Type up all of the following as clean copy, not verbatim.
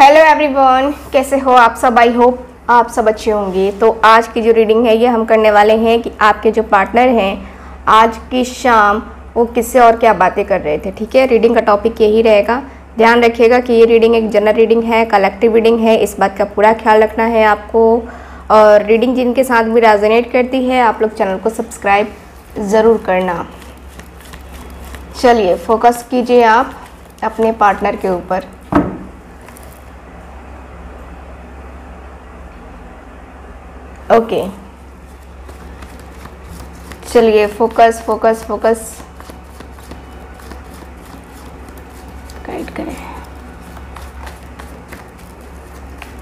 Hello everyone, कैसे हो आप सब। आई होप आप सब अच्छे होंगे। तो आज की जो रीडिंग है ये हम करने वाले हैं कि आपके जो पार्टनर हैं आज की शाम वो किससे और क्या बातें कर रहे थे। ठीक है, रीडिंग का टॉपिक यही रहेगा। ध्यान रखिएगा कि ये रीडिंग एक जनरल रीडिंग है, कलेक्टिव रीडिंग है, इस बात का पूरा ख्याल रखना है आपको। और रीडिंग जिनके साथ भी रेजोनेट करती है आप लोग चैनल को सब्सक्राइब ज़रूर करना। चलिए फोकस कीजिए आप अपने पार्टनर के ऊपर। ओके चलिए फोकस फोकस फोकस गाइड करें।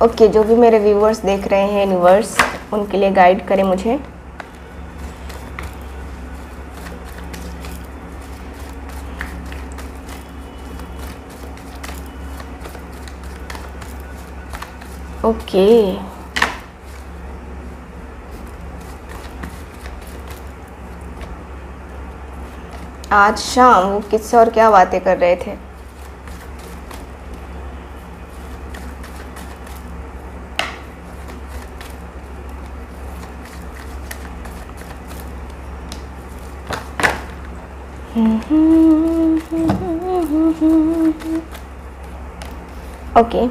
ओके जो भी मेरे व्यूअर्स देख रहे हैं यूनिवर्स उनके लिए गाइड करें मुझे। ओके आज शाम वो किससे और क्या बातें कर रहे थे। ओके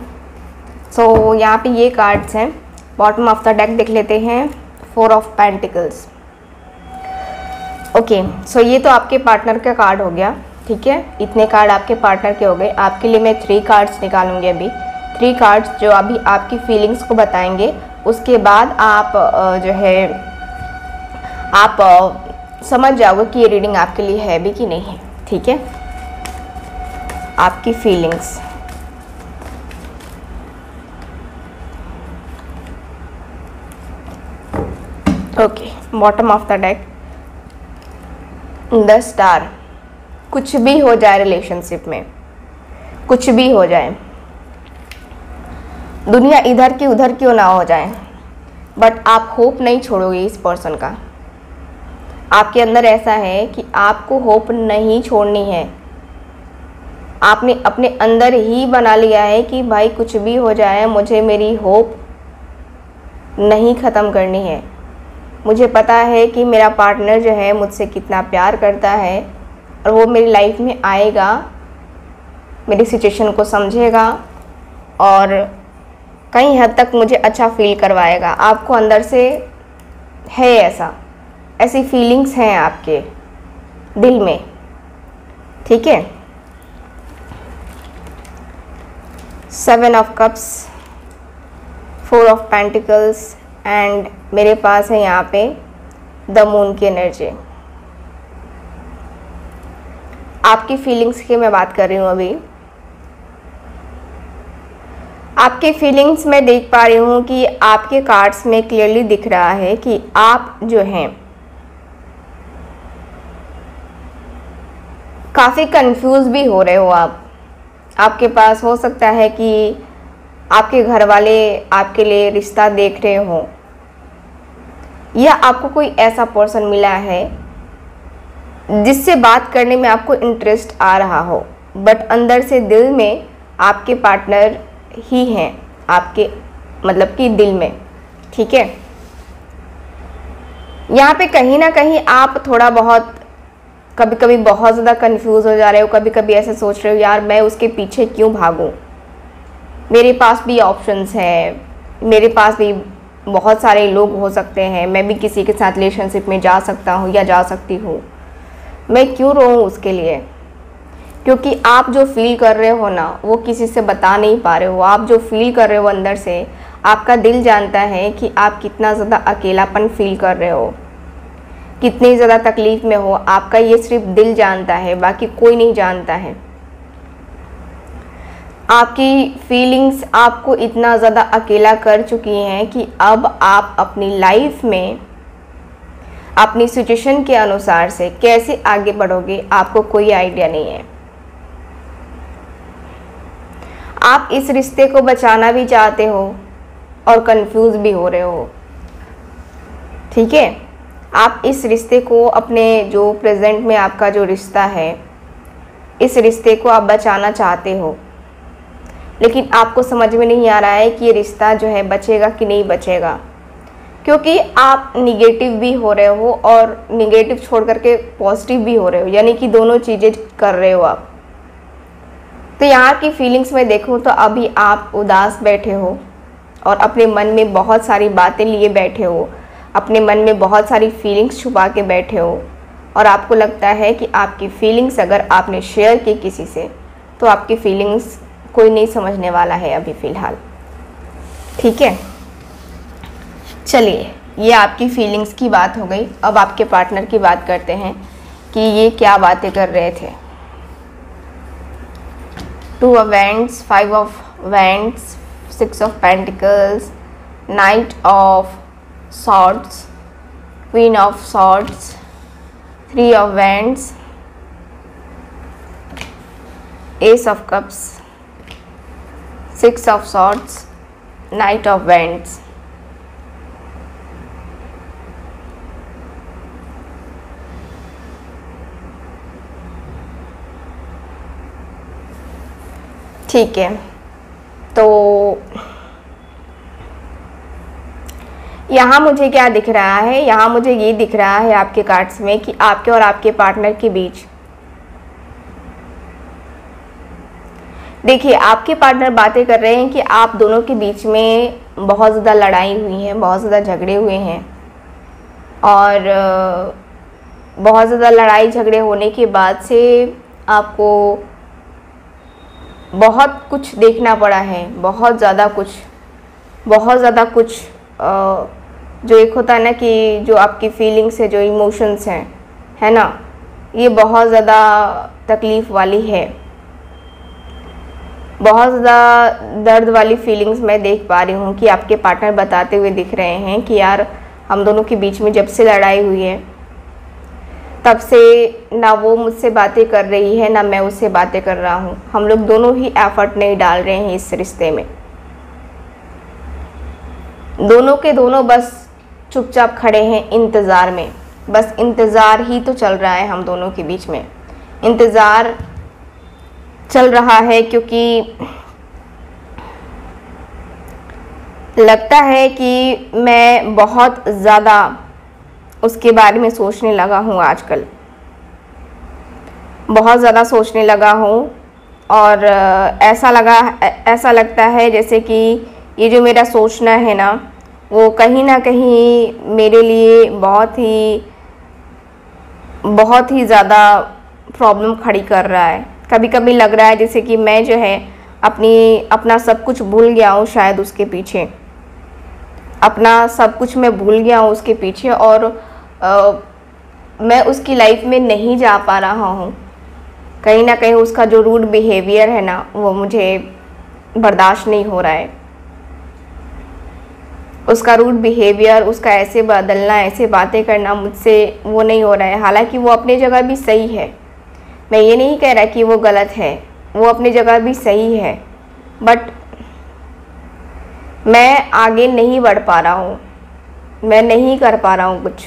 सो यहाँ पे ये कार्ड्स हैं। बॉटम ऑफ द डेक देख लेते हैं। 4 ऑफ पेंटिकल्स। ओके सो ये तो आपके पार्टनर का कार्ड हो गया। ठीक है, इतने कार्ड आपके पार्टनर के हो गए। आपके लिए मैं 3 कार्ड्स निकालूंगी अभी। 3 कार्ड्स जो अभी आपकी फीलिंग्स को बताएंगे। उसके बाद आप जो है आप समझ जाओगे कि ये रीडिंग आपके लिए है भी कि नहीं है। ठीक है, आपकी feelings. Okay bottom of the deck 10 star. कुछ भी हो जाए रिलेशनशिप में, कुछ भी हो जाए, दुनिया इधर की उधर क्यों ना हो जाए, बट आप होप नहीं छोड़ोगे इस पर्सन का। आपके अंदर ऐसा है कि आपको होप नहीं छोड़नी है। आपने अपने अंदर ही बना लिया है कि भाई कुछ भी हो जाए मुझे मेरी होप नहीं ख़त्म करनी है। मुझे पता है कि मेरा पार्टनर जो है मुझसे कितना प्यार करता है और वो मेरी लाइफ में आएगा, मेरी सिचुएशन को समझेगा और कई हद तक मुझे अच्छा फील करवाएगा। आपको अंदर से है ऐसी फीलिंग्स हैं आपके दिल में। ठीक है, 7 of cups, 4 of pentacles and मेरे पास है यहाँ पे द मून की एनर्जी। आपकी फीलिंग्स की मैं बात कर रही हूँ अभी। आपकी फीलिंग्स में देख पा रही हूँ कि आपके कार्ड्स में क्लियरली दिख रहा है कि आप जो हैं काफ़ी कंफ्यूज भी हो रहे हो। आपके पास हो सकता है कि आपके घर वाले आपके लिए रिश्ता देख रहे हो या आपको कोई ऐसा पर्सन मिला है जिससे बात करने में आपको इंटरेस्ट आ रहा हो, बट अंदर से दिल में आपके पार्टनर ही हैं, आपके मतलब कि दिल में। ठीक है, यहाँ पे कहीं ना कहीं आप थोड़ा बहुत कभी कभी बहुत ज़्यादा कंफ्यूज हो जा रहे हो। कभी कभी ऐसे सोच रहे हो यार मैं उसके पीछे क्यों भागूं, मेरे पास भी ऑप्शंस हैं, मेरे पास भी बहुत सारे लोग हो सकते हैं, मैं भी किसी के साथ रिलेशनशिप में जा सकता हूँ या जा सकती हूँ, मैं क्यों रोऊँ उसके लिए। क्योंकि आप जो फील कर रहे हो ना वो किसी से बता नहीं पा रहे हो। आप जो फील कर रहे हो अंदर से, आपका दिल जानता है कि आप कितना ज़्यादा अकेलापन फील कर रहे हो, कितनी ज़्यादा तकलीफ़ में हो। आपका ये सिर्फ दिल जानता है, बाकी कोई नहीं जानता है। आपकी फीलिंग्स आपको इतना ज़्यादा अकेला कर चुकी हैं कि अब आप अपनी लाइफ में अपनी सिचुएशन के अनुसार से कैसे आगे बढ़ोगे आपको कोई आइडिया नहीं है। आप इस रिश्ते को बचाना भी चाहते हो और कंफ्यूज भी हो रहे हो। ठीक है, आप इस रिश्ते को अपने जो प्रेजेंट में आपका जो रिश्ता है इस रिश्ते को आप बचाना चाहते हो, लेकिन आपको समझ में नहीं आ रहा है कि ये रिश्ता जो है बचेगा कि नहीं बचेगा, क्योंकि आप निगेटिव भी हो रहे हो और निगेटिव छोड़ करके पॉजिटिव भी हो रहे हो, यानी कि दोनों चीज़ें कर रहे हो आप। तो यहाँ की फीलिंग्स में देखूँ तो अभी आप उदास बैठे हो और अपने मन में बहुत सारी बातें लिए बैठे हो, अपने मन में बहुत सारी फीलिंग्स छुपा के बैठे हो, और आपको लगता है कि आपकी फीलिंग्स अगर आपने शेयर की किसी से तो आपकी फीलिंग्स कोई नहीं समझने वाला है अभी फ़िलहाल। ठीक है, चलिए ये आपकी फीलिंग्स की बात हो गई। अब आपके पार्टनर की बात करते हैं कि ये क्या बातें कर रहे थे। 2 of Wands, 5 of Wands, 6 of Pentacles, Knight of Swords, Queen of Swords, 3 of Wands, Ace of Cups, 6 of Swords, Knight of Wands। ठीक है, तो यहाँ मुझे क्या दिख रहा है, यहाँ मुझे ये दिख रहा है आपके कार्ड्स में कि आपके और आपके पार्टनर के बीच, देखिए आपके पार्टनर बातें कर रहे हैं कि आप दोनों के बीच में बहुत ज़्यादा लड़ाई हुई है, बहुत ज़्यादा झगड़े हुए हैं, और बहुत ज़्यादा लड़ाई झगड़े होने के बाद से आपको बहुत कुछ देखना पड़ा है, बहुत ज़्यादा कुछ जो एक होता है ना कि जो आपकी फीलिंग्स है, जो इमोशंस हैं, है ना, ये बहुत ज़्यादा तकलीफ़ वाली है, बहुत ज़्यादा दर्द वाली फीलिंग्स मैं देख पा रही हूँ कि आपके पार्टनर बताते हुए दिख रहे हैं कि यार हम दोनों के बीच में जब से लड़ाई हुई है तब से ना वो मुझसे बातें कर रही है ना मैं उससे बातें कर रहा हूँ, हम लोग दोनों ही एफर्ट नहीं डाल रहे हैं इस रिश्ते में, दोनों के दोनों बस चुपचाप खड़े हैं इंतज़ार में, बस इंतज़ार ही तो चल रहा है हम दोनों के बीच में, इंतज़ार चल रहा है, क्योंकि लगता है कि मैं बहुत ज़्यादा उसके बारे में सोचने लगा हूँ आजकल, बहुत ज़्यादा सोचने लगा हूँ, और ऐसा लगता है जैसे कि ये जो मेरा सोचना है ना वो कहीं ना कहीं मेरे लिए बहुत ही ज़्यादा प्रॉब्लम खड़ी कर रहा है। कभी कभी लग रहा है जैसे कि मैं जो है अपना सब कुछ भूल गया हूँ, शायद उसके पीछे अपना सब कुछ मैं भूल गया हूँ उसके पीछे, और मैं उसकी लाइफ में नहीं जा पा रहा हूँ। कहीं ना कहीं उसका जो रूड बिहेवियर है ना वो मुझे बर्दाश्त नहीं हो रहा है, उसका रूड बिहेवियर, उसका ऐसे बदलना, ऐसे बातें करना मुझसे वो नहीं हो रहा है। हालांकि वो अपनी जगह भी सही है, मैं ये नहीं कह रहा कि वो गलत है, वो अपनी जगह भी सही है, बट मैं आगे नहीं बढ़ पा रहा हूँ, मैं नहीं कर पा रहा हूँ कुछ।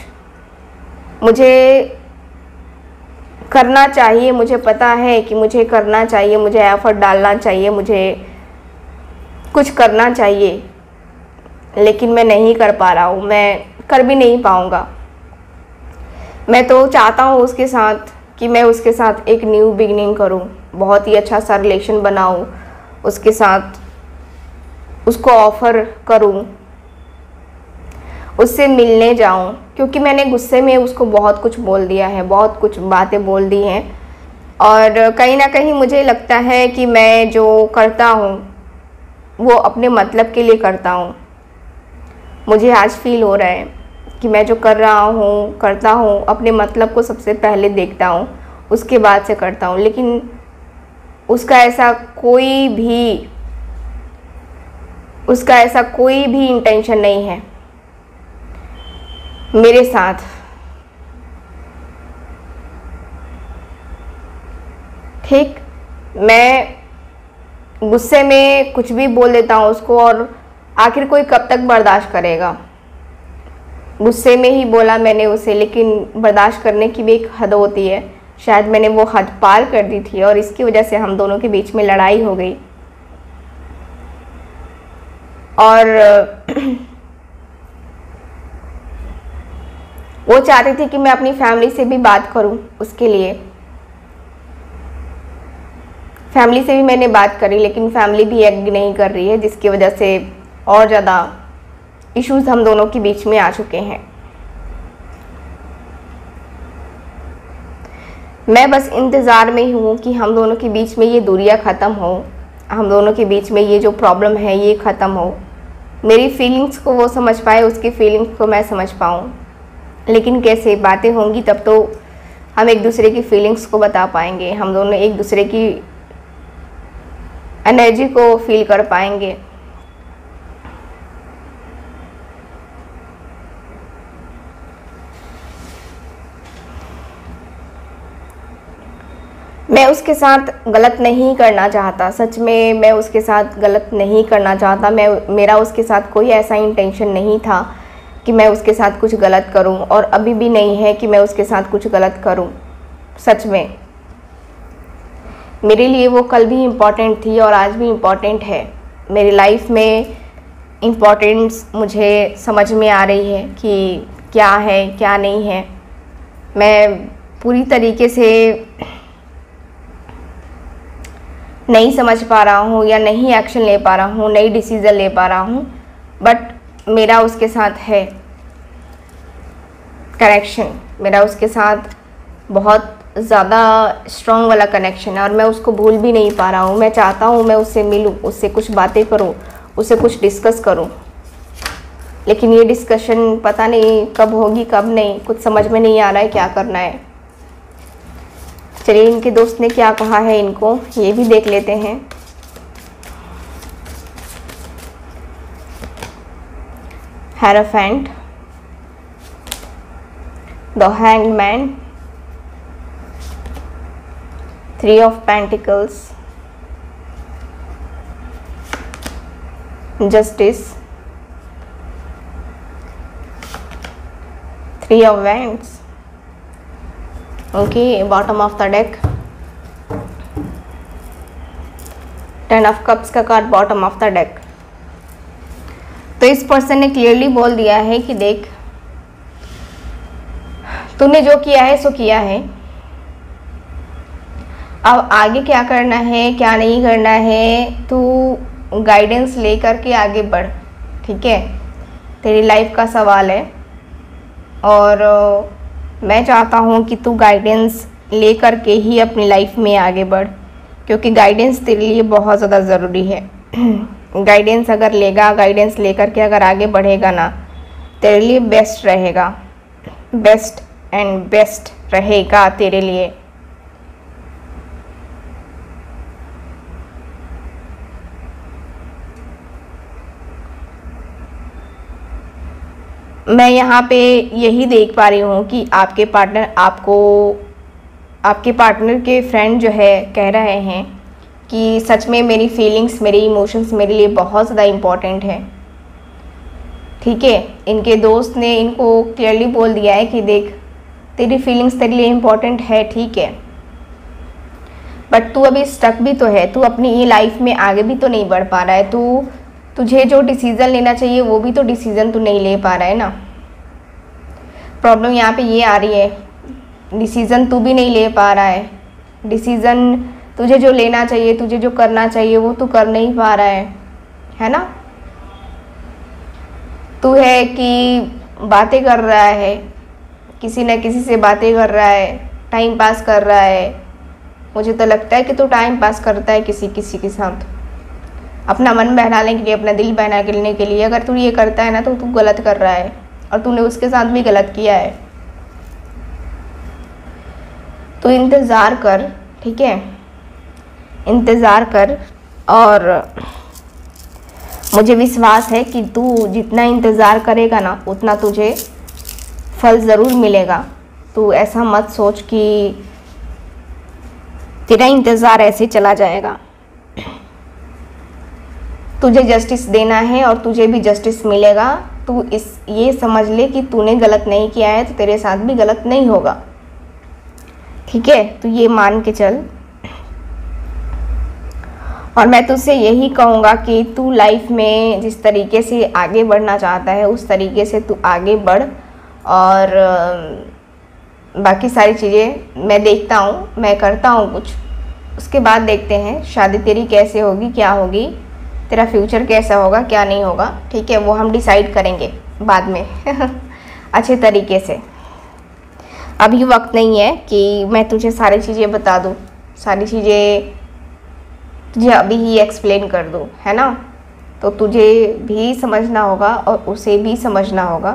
मुझे करना चाहिए, मुझे पता है कि मुझे करना चाहिए, मुझे एफर्ट डालना चाहिए, मुझे कुछ करना चाहिए, लेकिन मैं नहीं कर पा रहा हूँ, मैं कर भी नहीं पाऊँगा। मैं तो चाहता हूँ उसके साथ कि मैं उसके साथ एक न्यू बिगिनिंग करूँ, बहुत ही अच्छा सा रिलेशन बनाऊँ उसके साथ, उसको ऑफ़र करूँ, उससे मिलने जाऊँ, क्योंकि मैंने गुस्से में उसको बहुत कुछ बोल दिया है, बहुत कुछ बातें बोल दी हैं, और कहीं ना कहीं मुझे लगता है कि मैं जो करता हूँ वो अपने मतलब के लिए करता हूँ। मुझे आज फील हो रहा है कि मैं जो करता हूँ अपने मतलब को सबसे पहले देखता हूँ, उसके बाद से करता हूँ, लेकिन उसका ऐसा कोई भी इंटेंशन नहीं है मेरे साथ। ठीक, मैं गुस्से में कुछ भी बोल देता हूँ उसको, और आखिर कोई कब तक बर्दाश्त करेगा। गुस्से में ही बोला मैंने उसे, लेकिन बर्दाश्त करने की भी एक हद होती है, शायद मैंने वो हद पार कर दी थी और इसकी वजह से हम दोनों के बीच में लड़ाई हो गई। और वो चाहती थी कि मैं अपनी फैमिली से भी बात करूं। उसके लिए फैमिली से भी मैंने बात करी, लेकिन फैमिली भी एग्री नहीं कर रही है, जिसकी वजह से और ज़्यादा इश्यूज हम दोनों के बीच में आ चुके हैं। मैं बस इंतज़ार में ही हूँ कि हम दोनों के बीच में ये दूरियां ख़त्म हो, हम दोनों के बीच में ये जो प्रॉब्लम है ये ख़त्म हो, मेरी फीलिंग्स को वो समझ पाए, उसकी फीलिंग्स को मैं समझ पाऊँ। लेकिन कैसे? बातें होंगी तब तो हम एक दूसरे की फीलिंग्स को बता पाएंगे, हम दोनों एक दूसरे की एनर्जी को फील कर पाएंगे। मैं उसके साथ गलत नहीं करना चाहता, सच में मैं उसके साथ गलत नहीं करना चाहता। मेरा उसके साथ कोई ऐसा इंटेंशन नहीं था कि मैं उसके साथ कुछ गलत करूं, और अभी भी नहीं है कि मैं उसके साथ कुछ गलत करूं। सच में मेरे लिए वो कल भी इम्पॉर्टेंट थी और आज भी इम्पॉर्टेंट है। मेरी लाइफ में इम्पॉर्टेंस मुझे समझ में आ रही है कि क्या है क्या नहीं है। मैं पूरी तरीके से नहीं समझ पा रहा हूँ या नहीं एक्शन ले पा रहा हूँ, नहीं डिसीज़न ले पा रहा हूँ, बट मेरा उसके साथ है कनेक्शन। मेरा उसके साथ बहुत ज़्यादा स्ट्रॉन्ग वाला कनेक्शन है और मैं उसको भूल भी नहीं पा रहा हूँ। मैं चाहता हूँ मैं उससे मिलूँ, उससे कुछ बातें करूँ, उससे कुछ डिस्कस करूँ, लेकिन ये डिस्कशन पता नहीं कब होगी कब नहीं, कुछ समझ में नहीं आ रहा है क्या करना है। चलिए इनके दोस्त ने क्या कहा है इनको, ये भी देख लेते हैं। Hierophant, the hanged man, 3 of Pentacles, Justice, 3 of Wands. Okay, bottom of the deck, 10 of Cups का card bottom of the deck. तो इस पर्सन ने क्लियरली बोल दिया है कि देख, तूने जो किया है सो किया है, अब आगे क्या करना है क्या नहीं करना है तू गाइडेंस ले करके आगे बढ़। ठीक है, तेरी लाइफ का सवाल है और मैं चाहता हूँ कि तू गाइडेंस ले करके ही अपनी लाइफ में आगे बढ़, क्योंकि गाइडेंस तेरे लिए बहुत ज़्यादा ज़रूरी है। गाइडेंस अगर लेगा, गाइडेंस लेकर के अगर आगे बढ़ेगा ना, तेरे लिए बेस्ट रहेगा, बेस्ट एंड बेस्ट रहेगा तेरे लिए। मैं यहाँ पे यही देख पा रही हूँ कि आपके पार्टनर के फ्रेंड जो है कह रहे हैं कि सच में मेरी फीलिंग्स, मेरी इमोशंस मेरे लिए बहुत ज़्यादा इम्पॉर्टेंट है। ठीक है, इनके दोस्त ने इनको क्लियरली बोल दिया है कि देख, तेरी फीलिंग्स तेरे लिए इम्पॉर्टेंट है, ठीक है, बट तू अभी स्टक भी तो है, तू अपनी ये लाइफ में आगे भी तो नहीं बढ़ पा रहा है। तुझे जो डिसीज़न लेना चाहिए वो भी तो डिसीज़न तू नहीं ले पा रहा है ना। प्रॉब्लम यहाँ पे ये आ रही है, डिसीज़न तू भी नहीं ले पा रहा है, डिसीज़न तुझे जो लेना चाहिए, तुझे जो करना चाहिए वो तू कर नहीं पा रहा है ना। तू है कि बातें कर रहा है, किसी न किसी से बातें कर रहा है, टाइम पास कर रहा है। मुझे तो लगता है कि तू टाइम पास करता है किसी के साथ, अपना मन बहलाने के लिए, अपना दिल बहलाने के लिए। अगर तू ये करता है ना तो तू गलत कर रहा है और तूने उसके साथ भी गलत किया है। तो इंतज़ार कर, ठीक है, इंतज़ार कर, और मुझे विश्वास है कि तू जितना इंतज़ार करेगा ना उतना तुझे फल ज़रूर मिलेगा। तू ऐसा मत सोच कि तेरा इंतज़ार ऐसे चला जाएगा। तुझे जस्टिस देना है और तुझे भी जस्टिस मिलेगा। तू ये समझ ले कि तूने गलत नहीं किया है तो तेरे साथ भी गलत नहीं होगा। ठीक है, तो ये मान के चल। और मैं तुझसे यही कहूँगा कि तू लाइफ में जिस तरीके से आगे बढ़ना चाहता है उस तरीके से तू आगे बढ़। और बाकी सारी चीज़ें मैं देखता हूँ, मैं करता हूँ कुछ, उसके बाद देखते हैं शादी तेरी कैसे होगी, क्या होगी, तेरा फ्यूचर कैसा होगा, क्या नहीं होगा। ठीक है, वो हम डिसाइड करेंगे बाद में अच्छे तरीके से। अभी वक्त नहीं है कि मैं तुझे सारी चीज़ें बता दूँ, सारी चीज़ें तुझे अभी ही एक्सप्लेन कर दूँ, है ना। तो तुझे भी समझना होगा और उसे भी समझना होगा।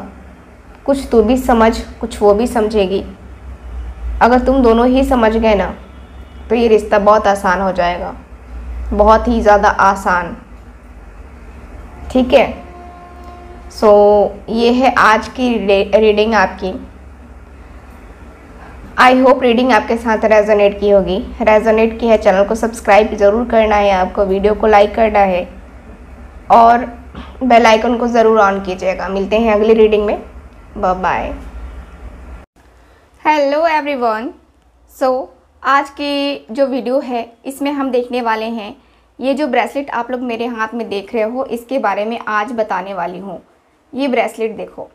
कुछ तू भी समझ, कुछ वो भी समझेगी। अगर तुम दोनों ही समझ गए ना तो ये रिश्ता बहुत आसान हो जाएगा, बहुत ही ज़्यादा आसान। ठीक है, सो ये है आज की रीडिंग आपकी। आई होप रीडिंग आपके साथ रेजोनेट की होगी। रेजोनेट की है, चैनल को सब्सक्राइब ज़रूर करना है आपको, वीडियो को लाइक करना है और बेल आइकन को ज़रूर ऑन कीजिएगा। मिलते हैं अगली रीडिंग में, बाय बाय। हेलो एवरीवन, सो आज की जो वीडियो है इसमें हम देखने वाले हैं ये जो ब्रेसलेट आप लोग मेरे हाथ में देख रहे हो, इसके बारे में आज बताने वाली हूँ। ये ब्रेसलेट देखो,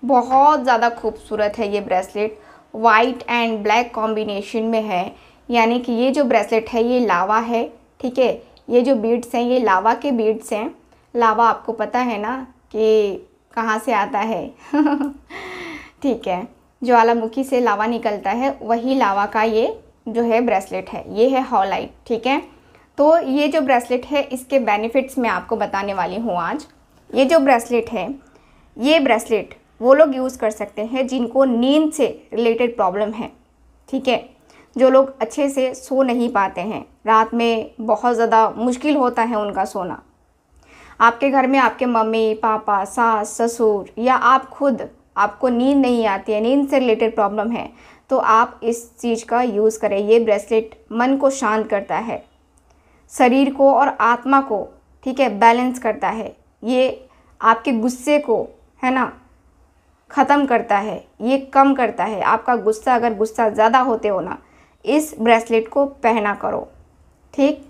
बहुत ज़्यादा खूबसूरत है। ये bracelet white and black combination में है, यानी कि ये जो ब्रेसलेट है ये लावा है। ठीक है, ये जो बीड्स हैं ये लावा के बीड्स हैं। लावा आपको पता है ना कि कहाँ से आता है ठीक है, ज्वालामुखी से लावा निकलता है, वही लावा का ये जो है ब्रेसलेट है। ये है हॉलाइट। ठीक है, तो ये जो ब्रेसलेट है इसके बेनिफिट्स मैं आपको बताने वाली हूँ आज। ये जो ब्रेसलेट है, ये ब्रेसलेट वो लोग यूज़ कर सकते हैं जिनको नींद से रिलेटेड प्रॉब्लम है। ठीक है, जो लोग अच्छे से सो नहीं पाते हैं, रात में बहुत ज़्यादा मुश्किल होता है उनका सोना। आपके घर में आपके मम्मी पापा, सास ससुर या आप खुद, आपको नींद नहीं आती है, नींद से रिलेटेड प्रॉब्लम है, तो आप इस चीज़ का यूज़ करें। ये ब्रेसलेट मन को शांत करता है, शरीर को और आत्मा को, ठीक है, बैलेंस करता है। ये आपके गुस्से को, है ना, ख़त्म करता है, ये कम करता है आपका गुस्सा। अगर गुस्सा ज़्यादा होते हो ना, इस ब्रेसलेट को पहना करो। ठीक,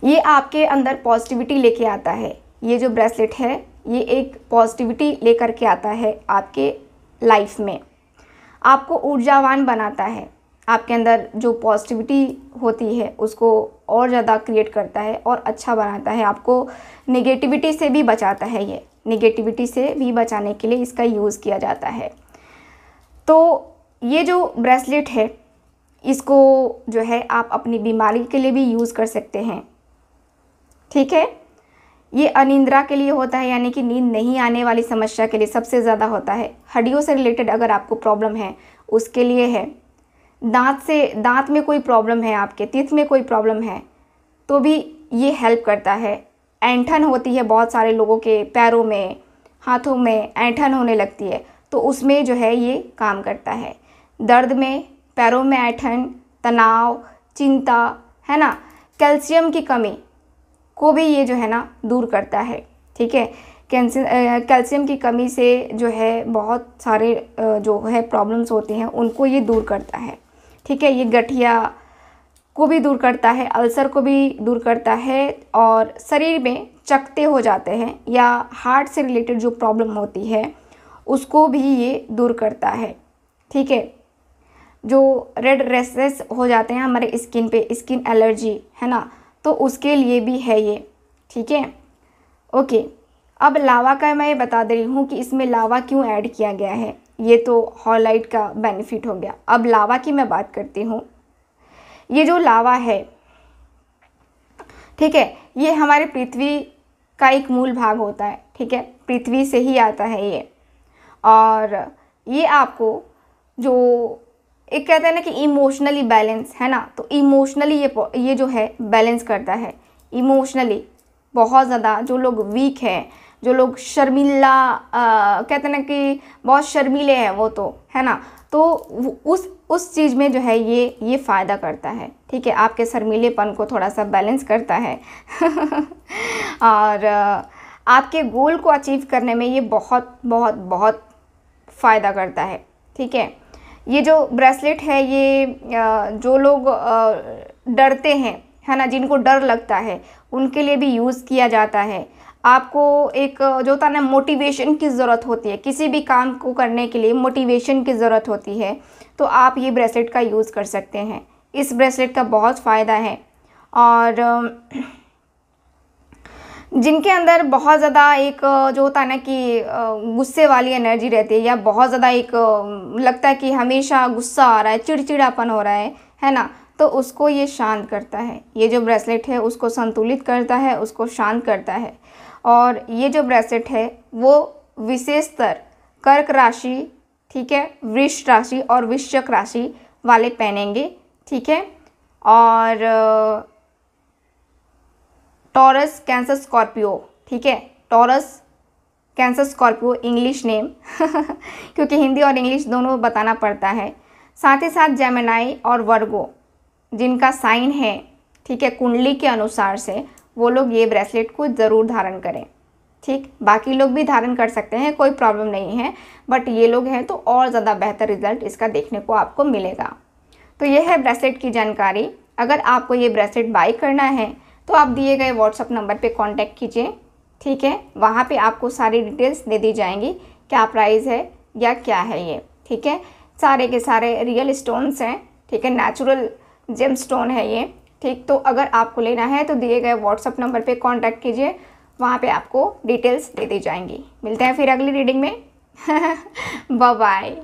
ये आपके अंदर पॉजिटिविटी लेके आता है। ये जो ब्रेसलेट है ये एक पॉजिटिविटी लेकर के आता है आपके लाइफ में, आपको ऊर्जावान बनाता है। आपके अंदर जो पॉजिटिविटी होती है उसको और ज़्यादा क्रिएट करता है और अच्छा बनाता है। आपको नेगेटिविटी से भी बचाता है। ये नेगेटिविटी से भी बचाने के लिए इसका यूज़ किया जाता है। तो ये जो ब्रेसलेट है इसको जो है आप अपनी बीमारी के लिए भी यूज़ कर सकते हैं। ठीक है, ये अनिंद्रा के लिए होता है, यानी कि नींद नहीं आने वाली समस्या के लिए सबसे ज़्यादा होता है। हड्डियों से रिलेटेड अगर आपको प्रॉब्लम है उसके लिए है। दांत में कोई प्रॉब्लम है, आपके तीत में कोई प्रॉब्लम है तो भी ये हेल्प करता है। ऐंठन होती है बहुत सारे लोगों के पैरों में, हाथों में ऐंठन होने लगती है, तो उसमें जो है ये काम करता है। दर्द में, पैरों में ऐंठन, तनाव, चिंता, है ना, कैल्शियम की कमी को भी ये जो है ना दूर करता है। ठीक है, कैल्शियम की कमी से जो है बहुत सारे जो है प्रॉब्लम्स होती हैं उनको ये दूर करता है। ठीक है, ये गठिया को भी दूर करता है, अल्सर को भी दूर करता है, और शरीर में चकते हो जाते हैं या हार्ट से रिलेटेड जो प्रॉब्लम होती है उसको भी ये दूर करता है। ठीक है, जो रेड रेशेस हो जाते हैं हमारे स्किन पे, स्किन एलर्जी, है ना, तो उसके लिए भी है ये। ठीक है, ओके। अब लावा का मैं बता दे रही हूँ कि इसमें लावा क्यों ऐड किया गया है। ये तो हॉलाइट का बेनिफिट हो गया। अब लावा की मैं बात करती हूँ। ये जो लावा है, ठीक है, ये हमारे पृथ्वी का एक मूल भाग होता है। ठीक है, पृथ्वी से ही आता है ये, और ये आपको जो एक कहते हैं ना कि इमोशनली बैलेंस, है ना, तो इमोशनली ये जो है बैलेंस करता है। इमोशनली बहुत ज़्यादा जो लोग वीक हैं, जो लोग शर्मिला, कहते हैं ना कि बहुत शर्मीले हैं वो, तो है ना, तो उस चीज़ में जो है ये फ़ायदा करता है। ठीक है, आपके शर्मीलेपन को थोड़ा सा बैलेंस करता है और आपके गोल को अचीव करने में ये बहुत बहुत बहुत फ़ायदा करता है। ठीक है, ये जो ब्रेसलेट है ये जो लोग डरते हैं, है ना, जिनको डर लगता है उनके लिए भी यूज़ किया जाता है। आपको एक जो होता है ना मोटिवेशन की ज़रूरत होती है, किसी भी काम को करने के लिए मोटिवेशन की ज़रूरत होती है, तो आप ये ब्रेसलेट का यूज़ कर सकते हैं। इस ब्रेसलेट का बहुत फ़ायदा है। और जिनके अंदर बहुत ज़्यादा एक जो होता है ना कि गुस्से वाली एनर्जी रहती है, या बहुत ज़्यादा एक लगता है कि हमेशा गुस्सा आ रहा है, चिड़चिड़ापन हो रहा है ना, तो उसको ये शांत करता है। ये जो ब्रेसलेट है उसको संतुलित करता है, उसको शांत करता है। और ये जो ब्रेसलेट है वो विशेषतर कर्क राशि, ठीक है, वृष राशि और वृश्चिक राशि वाले पहनेंगे, ठीक है। और टॉरस, कैंसर, स्कॉर्पियो, ठीक है, taurus, cancer, Scorpio English name क्योंकि हिंदी और इंग्लिश दोनों बताना पड़ता है। साथ ही साथ जेमिनाई और वर्गो जिनका साइन है, ठीक है, कुंडली के अनुसार से, वो लोग ये ब्रेसलेट को ज़रूर धारण करें, ठीक। बाकी लोग भी धारण कर सकते हैं, कोई प्रॉब्लम नहीं है, बट ये लोग हैं तो और ज़्यादा बेहतर रिजल्ट इसका देखने को आपको मिलेगा। तो ये है ब्रेसलेट की जानकारी। अगर आपको ये ब्रेसलेट बाई करना है तो आप दिए गए व्हाट्सअप नंबर पे कांटेक्ट कीजिए, ठीक है। वहाँ पे आपको सारी डिटेल्स दे दी जाएंगी, क्या प्राइस है या क्या है ये, ठीक है। सारे के सारे रियल स्टोन्स हैं, ठीक है, नेचुरल जेम स्टोन है ये, ठीक। तो अगर आपको लेना है तो दिए गए व्हाट्सअप नंबर पे कांटेक्ट कीजिए, वहाँ पे आपको डिटेल्स दे दी जाएंगी। मिलते हैं फिर अगली रीडिंग में बाय बाय।